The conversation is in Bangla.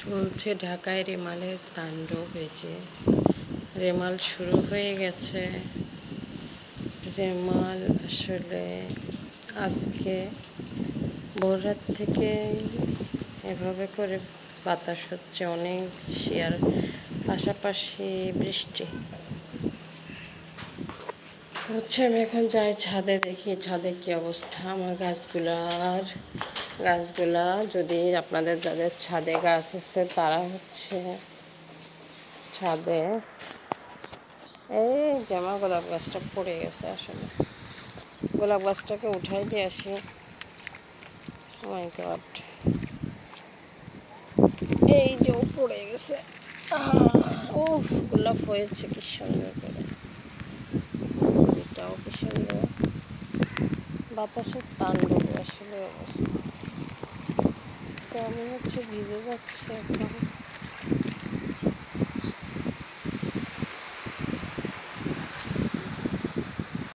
চলছে ঢাকায় রেমালের তাণ্ডব। হয়েছে রেমাল শুরু হয়ে গেছে। রেমাল আসলে আজকে ভোররাত থেকে এভাবে করে বাতাস হচ্ছে অনেক বেশি, আর পাশাপাশি বৃষ্টি হচ্ছে। আমি এখন যাই ছাদে, দেখি ছাদে কি অবস্থা আমার গাছগুলা। যদি আপনাদের যাদের ছাদে গাছ আছে তারা হচ্ছে ছাদে, এই যে আমার গোলাপ গাছটা পড়ে গেছে, আসলে গোলাপ গাছটাকে উঠাই দিয়ে আসি। মাই গড, এই যে ও পড়ে গেছে। উফ, গোলাপ হয়েছে কি সুন্দর করে, এটাও কি সুন্দর। বাতাসের তাণ্ডবে আসলে অবস্থা। তো আমি হচ্ছে ভিজে যাচ্ছি এখন।